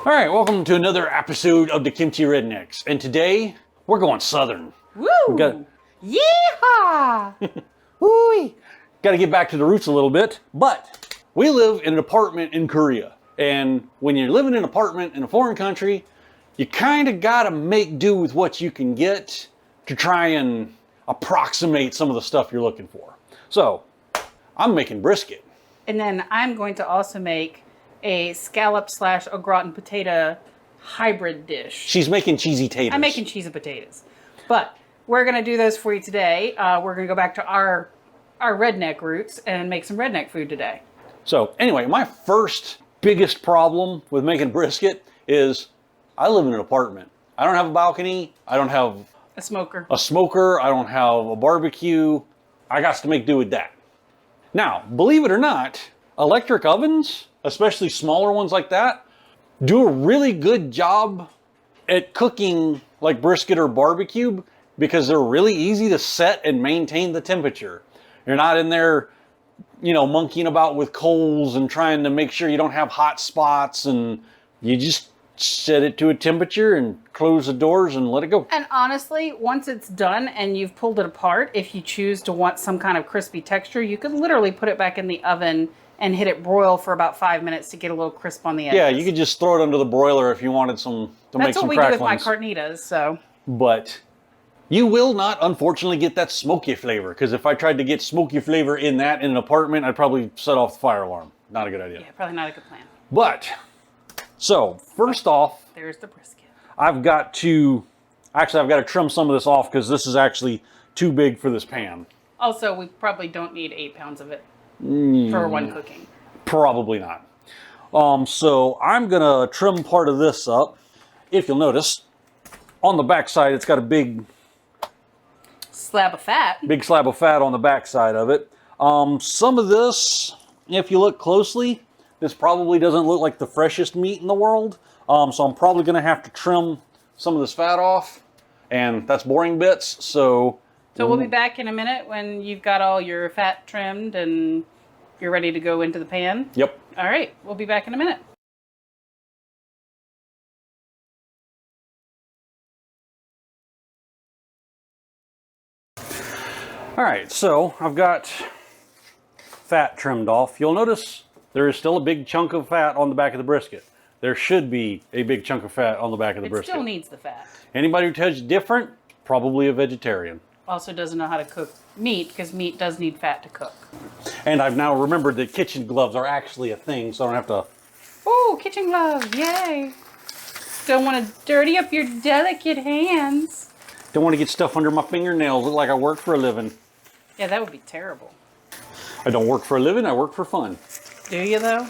All right, welcome to another episode of the Kimchi Rednecks. And today, we're going Southern. Woo! Yeehaw! Woo! Got to get back to the roots a little bit, but we live in an apartment in Korea. And when you're living in an apartment in a foreign country, you kind of got to make do with what you can get to try and approximate some of the stuff you're looking for. So, I'm making brisket. And then I'm going to also make a scallop / au gratin potato hybrid dish. She's making cheesy taters. I'm making cheesy potatoes. But we're going to do those for you today. We're going to go back to our redneck roots and make some redneck food today. So anyway, my first biggest problem with making brisket is I live in an apartment. I don't have a balcony. I don't have a smoker. I don't have a barbecue. I got to make do with that. Now, believe it or not, electric ovens, especially smaller ones like that, do a really good job at cooking like brisket or barbecue because they're really easy to set and maintain the temperature. You're not in there, monkeying about with coals and trying to make sure you don't have hot spots, and you just set it to a temperature and close the doors and let it go. And honestly, once it's done and you've pulled it apart, if you choose to want some kind of crispy texture, you could literally put it back in the oven and hit it broil for about 5 minutes to get a little crisp on the edges. Yeah, you could just throw it under the broiler if you wanted some to make some cracklings. That's what we do with my carnitas, so. But you will not, unfortunately, get that smoky flavor, because if I tried to get smoky flavor in an apartment, I'd probably set off the fire alarm. Not a good idea. Yeah, probably not a good plan. But, so, first off, there's the brisket. I've got to trim some of this off because this is actually too big for this pan. Also, we probably don't need 8 pounds of it for one cooking. Probably not. So I'm gonna trim part of this up. If you'll notice, on the back side, it's got a big slab of fat. Big slab of fat on the back side of it. Some of this, if you look closely, this probably doesn't look like the freshest meat in the world. So I'm probably gonna have to trim some of this fat off, and that's boring bits. So we'll be back in a minute when you've got all your fat trimmed and you're ready to go into the pan? Yep. All right, we'll be back in a minute. All right, so I've got fat trimmed off. You'll notice there is still a big chunk of fat on the back of the brisket. There should be a big chunk of fat on the back of the brisket. It still needs the fat. Anybody who tells you different, probably a vegetarian. Also doesn't know how to cook meat, because meat does need fat to cook. And I've now remembered that kitchen gloves are actually a thing, so I don't have to... Oh, kitchen gloves, yay! Don't want to dirty up your delicate hands. Don't want to get stuff under my fingernails, look like I work for a living. Yeah, that would be terrible. I don't work for a living, I work for fun. Do you, though?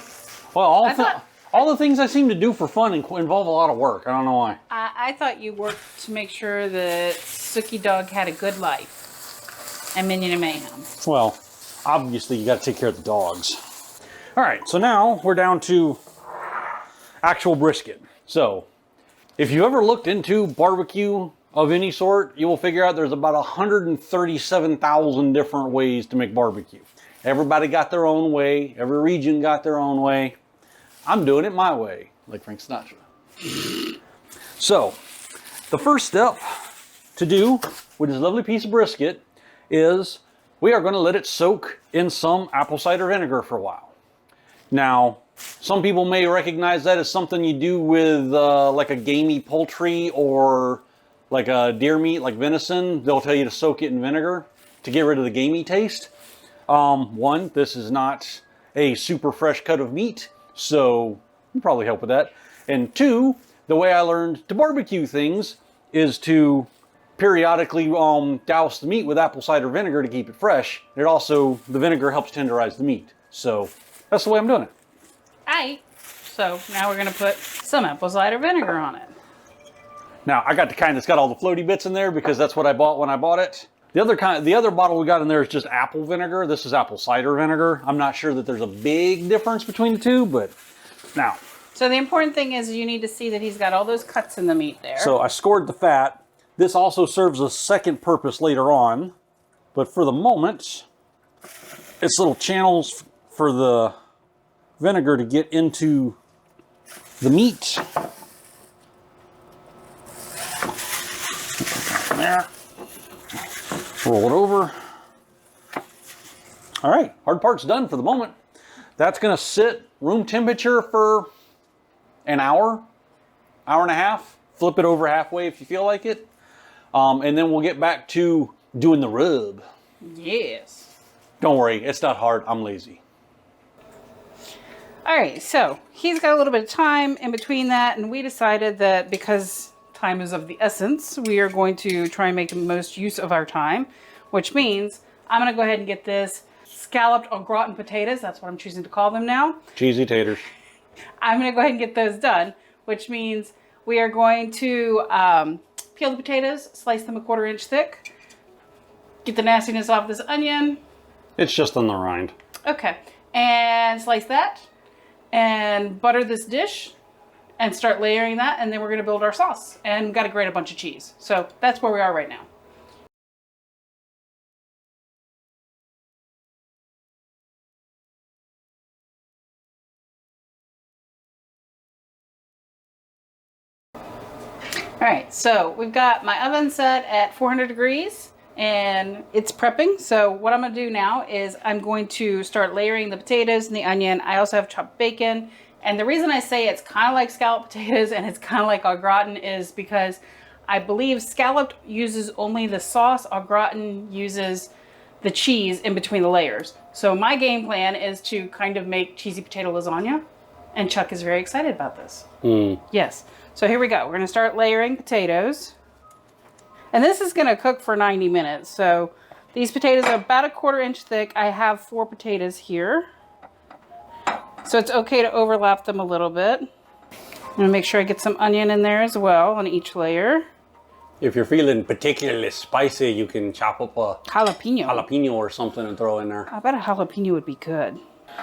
Well, all the things I seem to do for fun involve a lot of work. I don't know why. I thought you worked to make sure that Sookie Dog had a good life and Minion and Mayhem. Well, obviously you got to take care of the dogs. All right, so now we're down to actual brisket. So, if you ever looked into barbecue of any sort, you will figure out there's about 137,000 different ways to make barbecue. Everybody got their own way. Every region got their own way. I'm doing it my way, like Frank Sinatra. So, the first step to do with this lovely piece of brisket is we are going to let it soak in some apple cider vinegar for a while. Now, some people may recognize that as something you do with like a gamey poultry or like a deer meat, like venison. They'll tell you to soak it in vinegar to get rid of the gamey taste. One, this is not a super fresh cut of meat, so it'll probably help with that. And two, the way I learned to barbecue things is to periodically douse the meat with apple cider vinegar to keep it fresh. It also, the vinegar helps tenderize the meat. So that's the way I'm doing it. Alright, so now we're going to put some apple cider vinegar on it. Now, I got the kind that's got all the floaty bits in there because that's what I bought when I bought it. The other bottle we got in there is just apple vinegar. This is apple cider vinegar. I'm not sure that there's a big difference between the two, but now. So the important thing is you need to see that he's got all those cuts in the meat there. So I scored the fat. This also serves a second purpose later on, but for the moment, it's little channels for the vinegar to get into the meat. There. Roll it over. All right, hard part's done for the moment. That's gonna sit room temperature for an hour, hour and a half. Flip it over halfway if you feel like it. And then we'll get back to doing the rub. Yes. Don't worry, it's not hard, I'm lazy. All right, so he's got a little bit of time in between that, and we decided that because time is of the essence, we are going to try and make the most use of our time, which means I'm gonna go ahead and get this scalloped au gratin potatoes. That's what I'm choosing to call them now. Cheesy taters. I'm gonna go ahead and get those done, which means we are going to peel the potatoes, slice them a 1/4 inch thick, get the nastiness off this onion. It's just on the rind. Okay, and slice that, and butter this dish, and start layering that, and then we're gonna build our sauce. And we've got to grate a bunch of cheese. So that's where we are right now. All right, so we've got my oven set at 400 degrees and it's prepping. So what I'm gonna do now is I'm going to start layering the potatoes and the onion. I also have chopped bacon. And the reason I say it's kind of like scalloped potatoes and it's kind of like au gratin is because I believe scalloped uses only the sauce, au gratin uses the cheese in between the layers. So my game plan is to kind of make cheesy potato lasagna, and Chuck is very excited about this. Yes. So here we go. We're going to start layering potatoes. And this is going to cook for 90 minutes. So these potatoes are about a 1/4 inch thick. I have 4 potatoes here. So it's okay to overlap them a little bit. I'm going to make sure I get some onion in there as well on each layer. If you're feeling particularly spicy, you can chop up a jalapeno or something and throw in there. I bet a jalapeno would be good.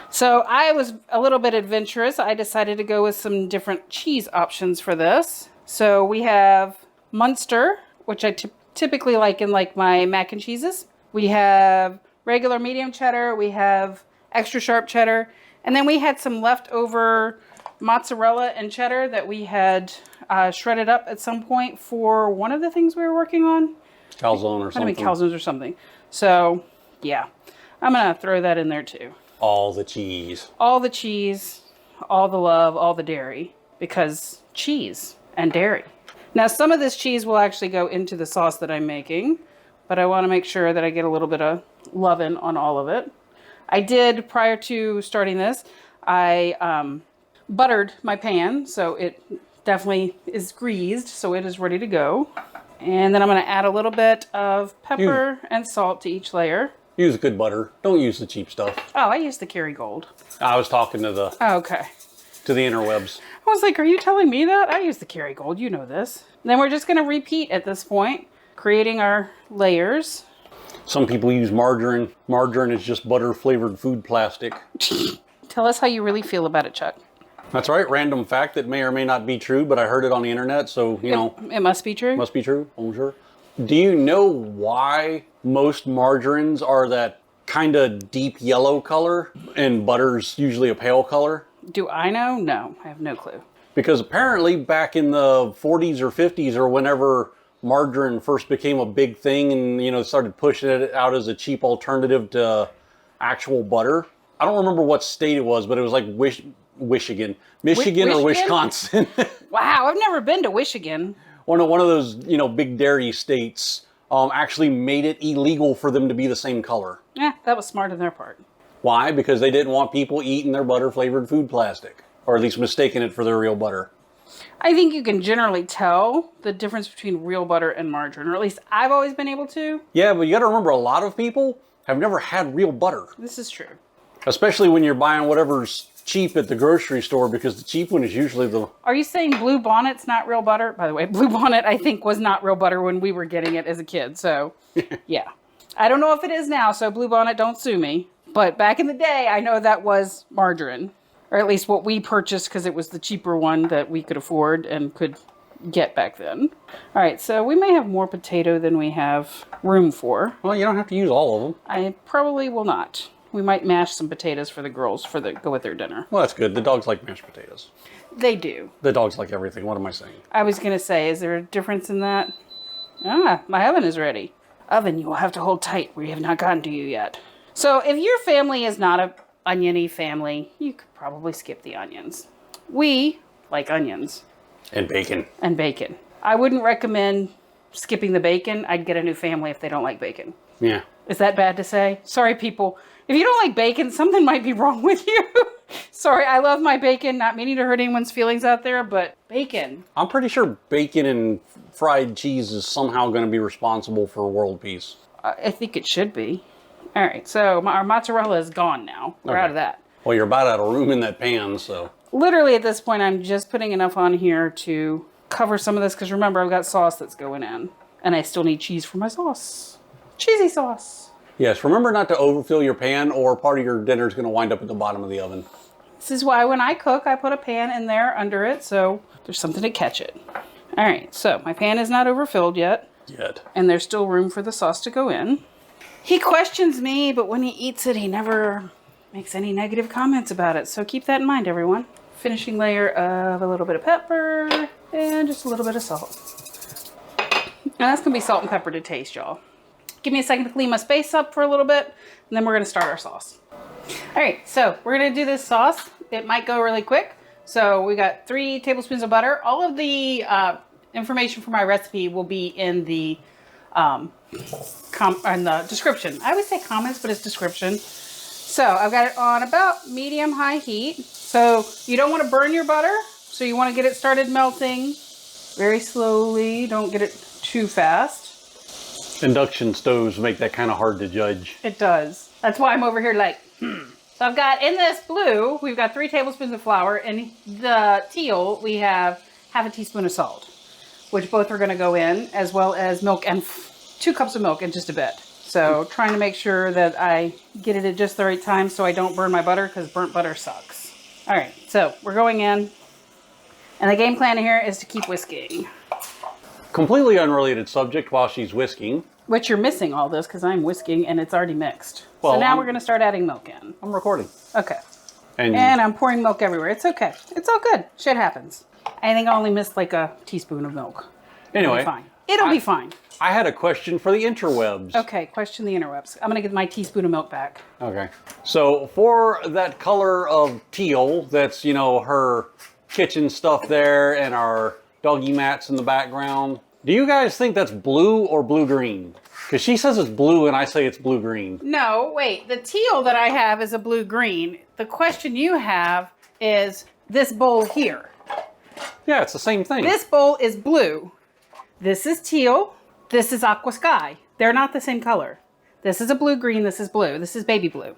So I was a little bit adventurous. I decided to go with some different cheese options for this. So we have Munster, which I typically like in like my mac and cheeses. We have regular medium cheddar. We have extra sharp cheddar. And then we had some leftover mozzarella and cheddar that we had shredded up at some point for one of the things we were working on. Calzone or something. Calzones or something. So yeah, I'm gonna throw that in there too. All the cheese. All the cheese, all the love, all the dairy, because cheese and dairy. Now some of this cheese will actually go into the sauce that I'm making, but I want to make sure that I get a little bit of lovin' on all of it. I did, prior to starting this, I buttered my pan, so it definitely is greased, so it is ready to go. And then I'm going to add a little bit of pepper and salt to each layer. Use good butter. Don't use the cheap stuff. Oh, I use the Kerrygold. I was talking to the to the interwebs. I was like, are you telling me that? I use the Kerrygold, you know this. And then we're just going to repeat at this point, creating our layers. Some people use margarine. Margarine is just butter-flavored food plastic. Tell us how you really feel about it, Chuck. That's right. Random fact that may or may not be true, but I heard it on the internet, so, you know. It must be true? Must be true, I'm sure. Do you know why most margarines are that kind of deep yellow color and butter's usually a pale color? Do I know? No, I have no clue. Because apparently back in the 40s or 50s or whenever margarine first became a big thing and, you know, started pushing it out as a cheap alternative to actual butter. I don't remember what state it was, but it was like Michigan or Wisconsin. Wow, I've never been to Michigan. One of those, you know, big dairy states actually made it illegal for them to be the same color. Yeah, that was smart on their part. Why? Because they didn't want people eating their butter-flavored food plastic, or at least mistaking it for their real butter. I think you can generally tell the difference between real butter and margarine, or at least I've always been able to. Yeah, but you got to remember, a lot of people have never had real butter. This is true. Especially when you're buying whatever's cheap at the grocery store, because the cheap one is usually the... Are you saying Blue Bonnet's not real butter? By the way, Blue Bonnet, I think, was not real butter when we were getting it as a kid, so yeah. I don't know if it is now, so Blue Bonnet, don't sue me. But back in the day, I know that was margarine. Or at least what we purchased because it was the cheaper one that we could afford and could get back then. All right, so we may have more potato than we have room for. Well, you don't have to use all of them. I probably will not. We might mash some potatoes for the girls go with their dinner. Well, that's good. The dogs like mashed potatoes. They do. The dogs like everything. What am I saying? I was going to say, is there a difference in that? Ah, my oven is ready. Oven, you will have to hold tight. We have not gotten to you yet. So if your family is not a oniony family, you could probably skip the onions. We like onions. And bacon. And bacon. I wouldn't recommend skipping the bacon. I'd get a new family if they don't like bacon. Yeah. Is that bad to say? Sorry, people. If you don't like bacon, something might be wrong with you. Sorry, I love my bacon. Not meaning to hurt anyone's feelings out there, but bacon. I'm pretty sure bacon and fried cheese is somehow going to be responsible for world peace. I think it should be. All right, so our mozzarella is gone now. We're out of that. Well, you're about out of room in that pan, so. Literally at this point, I'm just putting enough on here to cover some of this, because remember, I've got sauce that's going in. And I still need cheese for my sauce. Cheesy sauce. Yes, remember not to overfill your pan or part of your dinner is going to wind up at the bottom of the oven. This is why when I cook, I put a pan in there under it, so there's something to catch it. All right, so my pan is not overfilled yet. And there's still room for the sauce to go in. He questions me, but when he eats it, he never makes any negative comments about it. So keep that in mind, everyone. Finishing layer of a little bit of pepper and just a little bit of salt. And that's going to be salt and pepper to taste, y'all. Give me a second to clean my space up for a little bit, and then we're going to start our sauce. All right, so we're going to do this sauce. It might go really quick. So we got 3 tablespoons of butter. All of the information for my recipe will be in the description. I would say comments, but it's description. So I've got it on about medium-high heat. So you don't want to burn your butter. So you want to get it started melting very slowly. Don't get it too fast. Induction stoves make that kind of hard to judge. It does. That's why I'm over here like, So I've got, in this blue, we've got 3 tablespoons of flour. In the teal, we have half a teaspoon of salt, which both are going to go in, as well as milk and 2 cups of milk in just a bit. So trying to make sure that I get it at just the right time so I don't burn my butter, because burnt butter sucks. All right, so we're going in. And the game plan here is to keep whisking. Completely unrelated subject while she's whisking. Which you're missing all this because I'm whisking and it's already mixed. Well, so now we're going to start adding milk in. I'm recording. Okay. And I'm pouring milk everywhere. It's okay. It's all good. Shit happens. I think I only missed like a teaspoon of milk. Anyway. It'll be fine. It'll be fine. I had a question for the interwebs. Okay, question the interwebs. I'm going to get my teaspoon of milk back. Okay. So for that color of teal, that's, you know, her kitchen stuff there and our doggy mats in the background. Do you guys think that's blue or blue-green? Because she says it's blue and I say it's blue-green. No, wait. The teal that I have is a blue-green. The question you have is this bowl here. Yeah, it's the same thing. This bowl is blue. This is teal. This is aqua sky. They're not the same color. This is a blue-green. This is blue. This is baby blue.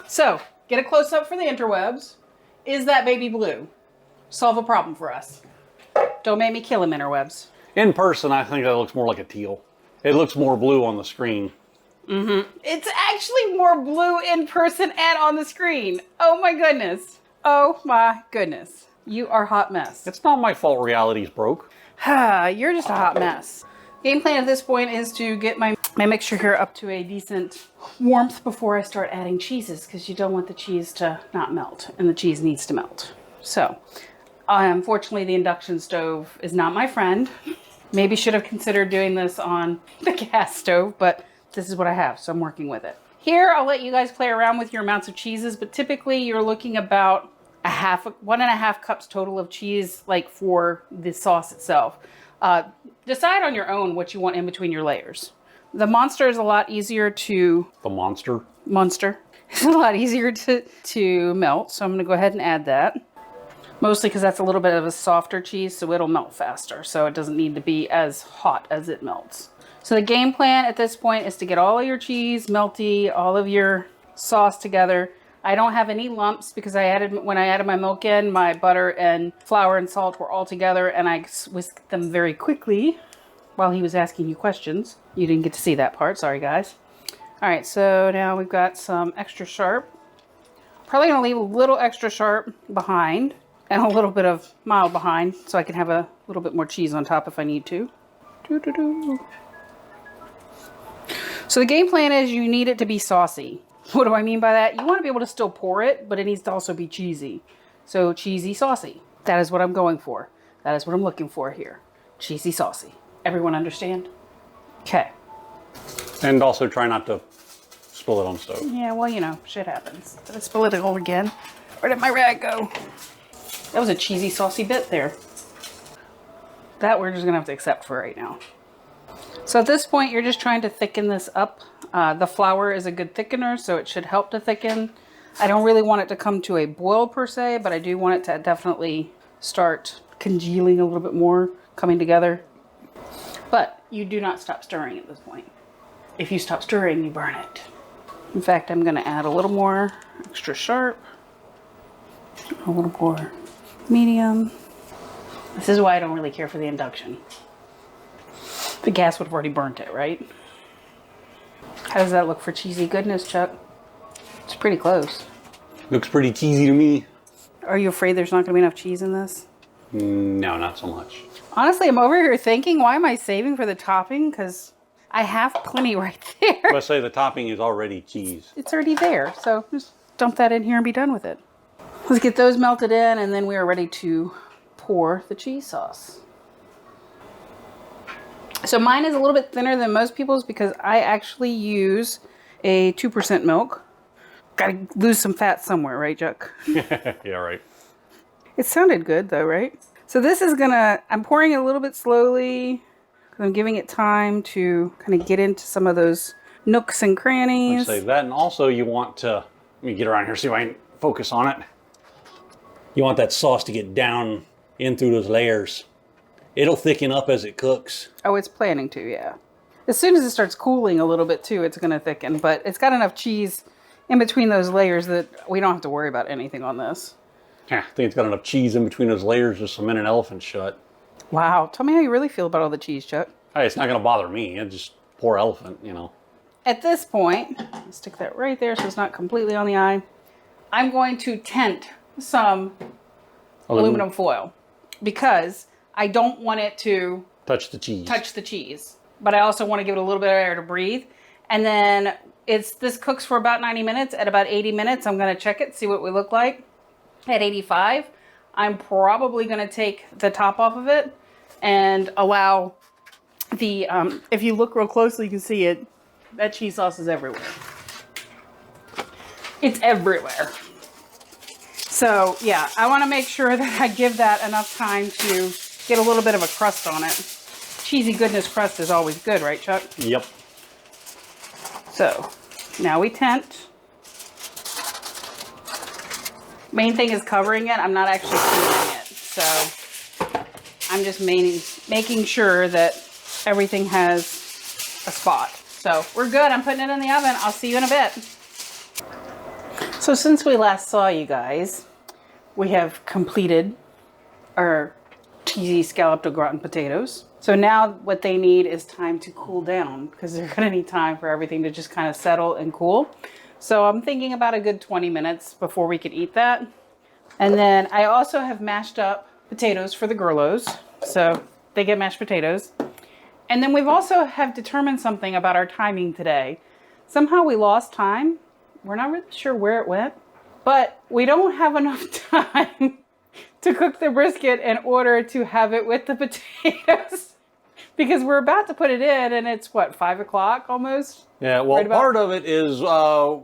So, get a close-up for the interwebs. Is that baby blue? Solve a problem for us. Don't make me kill him, interwebs. In person, I think that looks more like a teal. It looks more blue on the screen. Mm-hmm. It's actually more blue in person and on the screen. Oh my goodness. Oh my goodness. You are a hot mess. It's not my fault reality's broke. You're just a hot mess. Game plan at this point is to get my mixture here up to a decent warmth before I start adding cheeses, because you don't want the cheese to not melt, and the cheese needs to melt. So, unfortunately, the induction stove is not my friend. Maybe should have considered doing this on the gas stove, but this is what I have, so I'm working with it. Here, I'll let you guys play around with your amounts of cheeses, but typically you're looking about 1.5 cups total of cheese, like for the sauce itself. Decide on your own what you want in between your layers. The Monster is a lot easier to... The Monster? Monster. It's a lot easier to melt, so I'm going to go ahead and add that. Mostly because that's a little bit of a softer cheese, so it'll melt faster. So it doesn't need to be as hot as it melts. So the game plan at this point is to get all of your cheese melty, all of your sauce together. I don't have any lumps because when I added my milk in, my butter and flour and salt were all together, and I whisked them very quickly while he was asking you questions. You didn't get to see that part. Sorry, guys. All right, so now we've got some extra sharp. Probably going to leave a little extra sharp behind and a little bit of mild behind so I can have a little bit more cheese on top if I need to. So the game plan is you need it to be saucy. What do I mean by that? You want to be able to still pour it, but it needs to also be cheesy. So cheesy, saucy. That is what I'm going for. That is what I'm looking for here. Cheesy, saucy. Everyone understand? Okay. And also try not to spill it on the stove. Yeah, well, you know, shit happens. Did I spill it all again? Where did my rag go? That was a cheesy, saucy bit there. That we're just going to have to accept for right now. So at this point, you're just trying to thicken this up. The flour is a good thickener, so it should help to thicken. I don't really want it to come to a boil per se, but I do want it to definitely start congealing a little bit more, coming together. But you do not stop stirring at this point. If you stop stirring, you burn it. In fact, I'm going to add a little more extra sharp, a little more medium. This is why I don't really care for the induction. The gas would have already burnt it, right? How does that look for cheesy goodness, Chuck? It's pretty close. Looks pretty cheesy to me. Are you afraid there's not going to be enough cheese in this? No, not so much. Honestly, I'm over here thinking, why am I saving for the topping? Because I have plenty right there. Let's say the topping is already cheese. It's already there, so just dump that in here and be done with it. Let's get those melted in, and then we are ready to pour the cheese sauce. So mine is a little bit thinner than most people's because I actually use a 2% milk. Gotta lose some fat somewhere, right, Chuck? Yeah, right. It sounded good though, right? So this is I'm pouring it a little bit slowly because I'm giving it time to kind of get into some of those nooks and crannies. I'd say that, and also you want to, let me get around here so I can focus on it. You want that sauce to get down in through those layers. It'll thicken up as it cooks. Oh, it's planning to, yeah. As soon as it starts cooling a little bit too, it's going to thicken, but it's got enough cheese in between those layers that we don't have to worry about anything on this. Yeah, I think it's got enough cheese in between those layers to cement an elephant shut. Wow. Tell me how you really feel about all the cheese, Chuck. Hey, it's not going to bother me. It's just poor elephant, you know. At this point, stick that right there so it's not completely on the eye. I'm going to tent some aluminum foil because I don't want it to touch the cheese. But I also want to give it a little bit of air to breathe. And then this cooks for about 90 minutes. At about 80 minutes, I'm going to check it, see what we look like. At 85, I'm probably going to take the top off of it and allow the, if you look real closely, you can see it. That cheese sauce is everywhere. It's everywhere. So yeah, I want to make sure that I give that enough time to get a little bit of a crust on it. Cheesy goodness crust is always good, right, Chuck? Yep. So now we tent. Main thing is covering it. I'm not actually sealing it. So I'm just making sure that everything has a spot. So we're good. I'm putting it in the oven. I'll see you in a bit. So since we last saw you guys, we have completed our cheesy scalloped au gratin potatoes. So now what they need is time to cool down because they're going to need time for everything to just kind of settle and cool. So I'm thinking about a good 20 minutes before we could eat that. And then I also have mashed up potatoes for the girlos. So they get mashed potatoes. And then we've also have determined something about our timing today. Somehow we lost time. We're not really sure where it went, but we don't have enough time to cook the brisket in order to have it with the potatoes because we're about to put it in and it's what, 5 o'clock almost? Yeah, well, right part of it is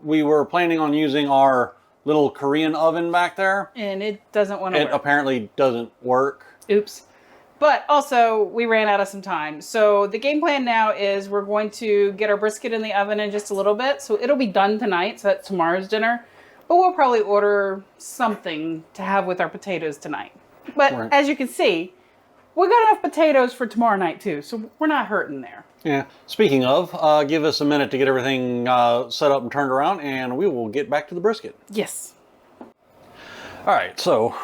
we were planning on using our little Korean oven back there. And it doesn't want to work. It apparently doesn't work. Oops. But also, we ran out of some time. So the game plan now is we're going to get our brisket in the oven in just a little bit. So it'll be done tonight. So that's tomorrow's dinner. But we'll probably order something to have with our potatoes tonight. But right. As you can see, we got enough potatoes for tomorrow night too. So we're not hurting there. Yeah. Speaking of, give us a minute to get everything set up and turned around, and we will get back to the brisket. Yes. All right. So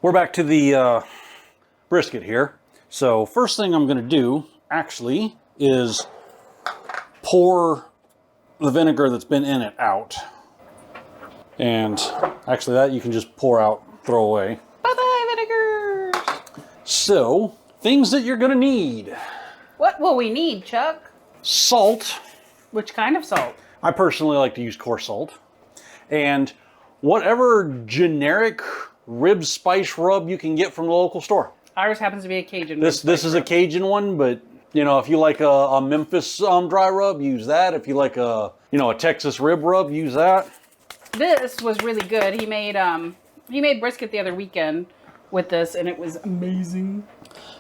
we're back to the brisket here. So first thing I'm going to do actually is pour the vinegar that's been in it out. And actually that you can just pour out, throw away. Bye-bye vinegar! So, things that you're going to need. What will we need, Chuck? Salt. Which kind of salt? I personally like to use coarse salt. And whatever generic rib spice rub you can get from the local store. Ours happens to be a Cajun. This is a Cajun one, but you know, if you like a Memphis dry rub, use that. If you like a Texas rib rub, use that. This was really good. He made brisket the other weekend with this, and it was amazing.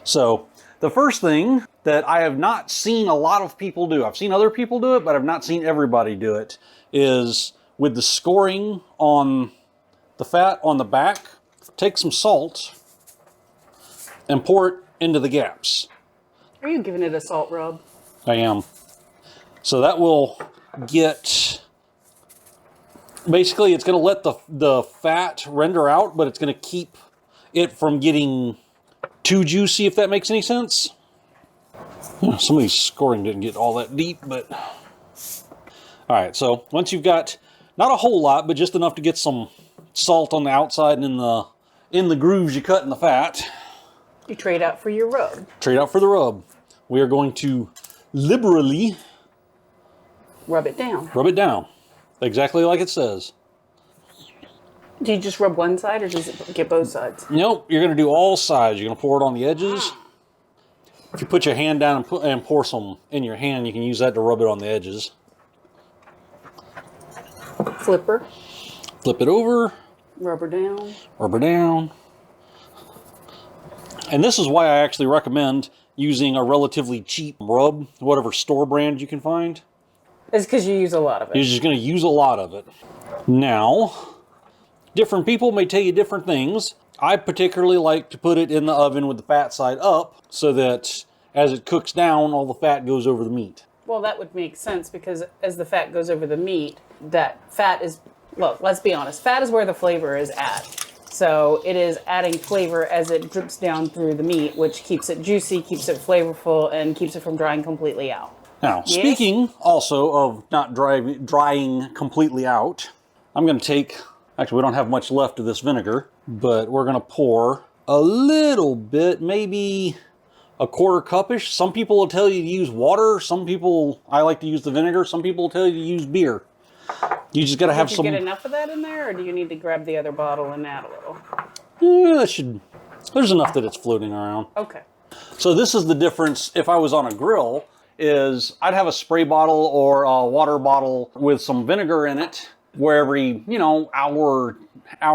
So the first thing that I have not seen a lot of people do, I've seen other people do it, but I've not seen everybody do it, is with the scoring on the fat on the back, take some salt and pour it into the gaps. Are you giving it a salt rub? I am. So that will get, basically it's going to let the fat render out, but it's going to keep it from getting too juicy, if that makes any sense. Some of these scoring didn't get all that deep, but... All right, so once you've got, not a whole lot, but just enough to get some salt on the outside and in the grooves you cut in the fat. You trade out for your rub. Trade out for the rub. We are going to liberally rub it down. Rub it down. Exactly like it says. Do you just rub one side or does it get both sides? Nope, you're going to do all sides. You're going to pour it on the edges. If you put your hand down and pour some in your hand, you can use that to rub it on the edges. Flipper. Flip it over. Rub her down. Rub her down. And this is why I actually recommend using a relatively cheap rub, whatever store brand you can find. It's because you use a lot of it. You're just going to use a lot of it. Now, different people may tell you different things. I particularly like to put it in the oven with the fat side up so that as it cooks down, all the fat goes over the meat. Well, that would make sense because as the fat goes over the meat, that fat is, well, let's be honest, fat is where the flavor is at. So it is adding flavor as it drips down through the meat, which keeps it juicy, keeps it flavorful, and keeps it from drying completely out. Now, speaking also of not drying completely out, I'm going to take, actually we don't have much left of this vinegar, but we're going to pour a little bit, maybe a quarter cup-ish. Some people will tell you to use water. Some people, I like to use the vinegar. Some people will tell you to use beer. You just got to have some... Did you get enough of that in there, or do you need to grab the other bottle and add a little? There's enough that it's floating around. Okay. So this is the difference if I was on a grill, is I'd have a spray bottle or a water bottle with some vinegar in it, where every, hour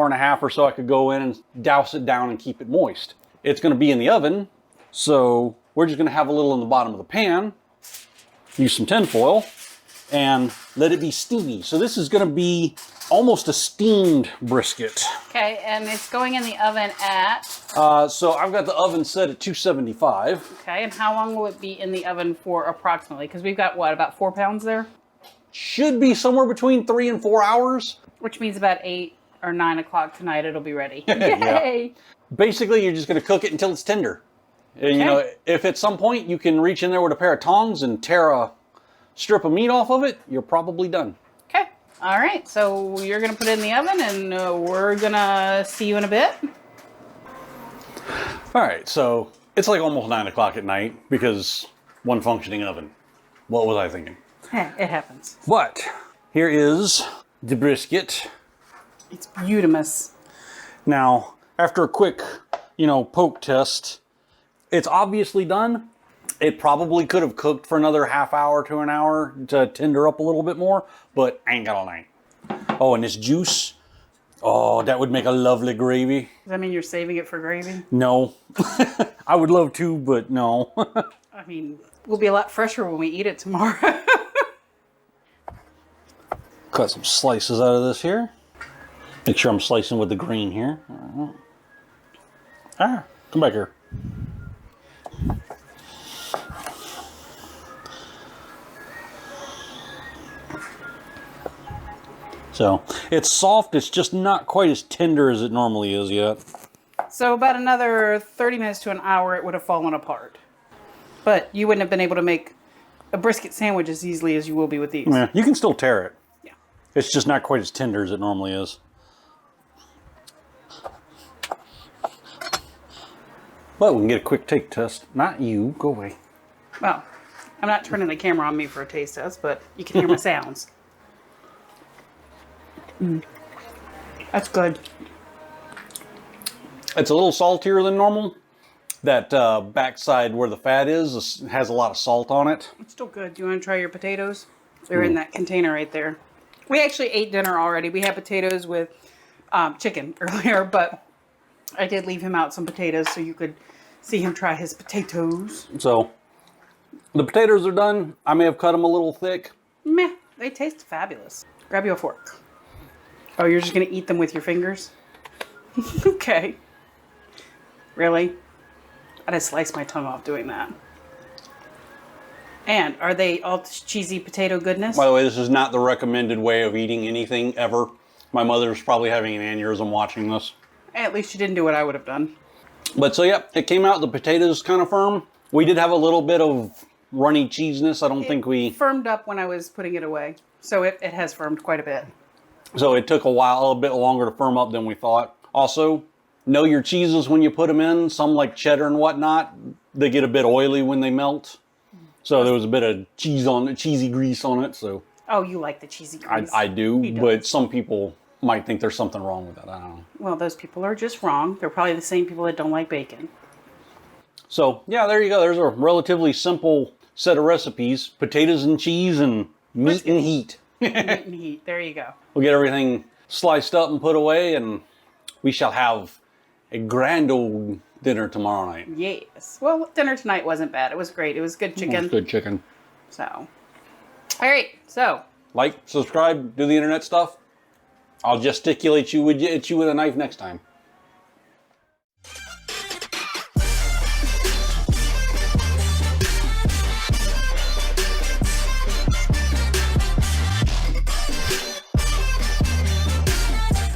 and a half or so I could go in and douse it down and keep it moist. It's going to be in the oven, so we're just going to have a little in the bottom of the pan, use some tin foil, and let it be steamy. So this is going to be almost a steamed brisket. Okay, and it's going in the oven at? So I've got the oven set at 275. Okay, and how long will it be in the oven for approximately? Because we've got, what, about 4 pounds there? Should be somewhere between 3 and 4 hours. Which means about 8 or 9 o'clock tonight it'll be ready. Yay! Yeah. Basically, you're just going to cook it until it's tender. And, Okay. if at some point you can reach in there with a pair of tongs and tear a strip of meat off of it, you're probably done. Okay. All right. So you're going to put it in the oven and we're going to see you in a bit. All right. So it's like almost 9 o'clock at night because one functioning oven. What was I thinking? It happens. But here is the brisket. It's beautimous. Now, after a quick, poke test, it's obviously done. It probably could have cooked for another half hour to an hour to tender up a little bit more, but I ain't got all night. Oh, and this juice, oh, that would make a lovely gravy. Does that mean you're saving it for gravy? No. I would love to, but no. I mean, we'll be a lot fresher when we eat it tomorrow. Cut some slices out of this here. Make sure I'm slicing with the green here. Come back here. So it's soft, it's just not quite as tender as it normally is yet. So about another 30 minutes to an hour, it would have fallen apart. But you wouldn't have been able to make a brisket sandwich as easily as you will be with these. Yeah, you can still tear it. Yeah. It's just not quite as tender as it normally is. But we can get a quick take test. Not you, go away. Well, I'm not turning the camera on me for a taste test, but you can hear my sounds. That's good. It's a little saltier than normal. That backside where the fat is has a lot of salt on it. It's still good. Do you want to try your potatoes? They're in that container right there. We actually ate dinner already. We had potatoes with chicken earlier, but I did leave him out some potatoes so you could see him try his potatoes. So the potatoes are done. I may have cut them a little thick. Meh, they taste fabulous. Grab you a fork. Oh, you're just going to eat them with your fingers? Okay. Really? I just sliced my tongue off doing that. And are they all cheesy potato goodness? By the way, this is not the recommended way of eating anything ever. My mother's probably having an aneurysm watching this. At least you didn't do what I would have done. But so, yeah, it came out, the potatoes kind of firm. We did have a little bit of runny cheesiness. I don't think we... firmed up when I was putting it away. So it has firmed quite a bit. So it took a bit longer to firm up than we thought. Also, know your cheeses when you put them in. Some like cheddar and whatnot, they get a bit oily when they melt. So there was a bit of cheesy grease on it. So oh, you like the cheesy grease? I do, but some people might think there's something wrong with that. I don't know. Well, those people are just wrong. They're probably the same people that don't like bacon. So yeah, there you go. There's a relatively simple set of recipes: potatoes and cheese and meat and heat. Meat and heat. There you go. We'll get everything sliced up and put away, and we shall have a grand old dinner tomorrow night. Yes. Well, dinner tonight wasn't bad. It was great. It was good chicken. It was good chicken. So, all right. So, like, subscribe, do the internet stuff. I'll gesticulate at you with a knife next time.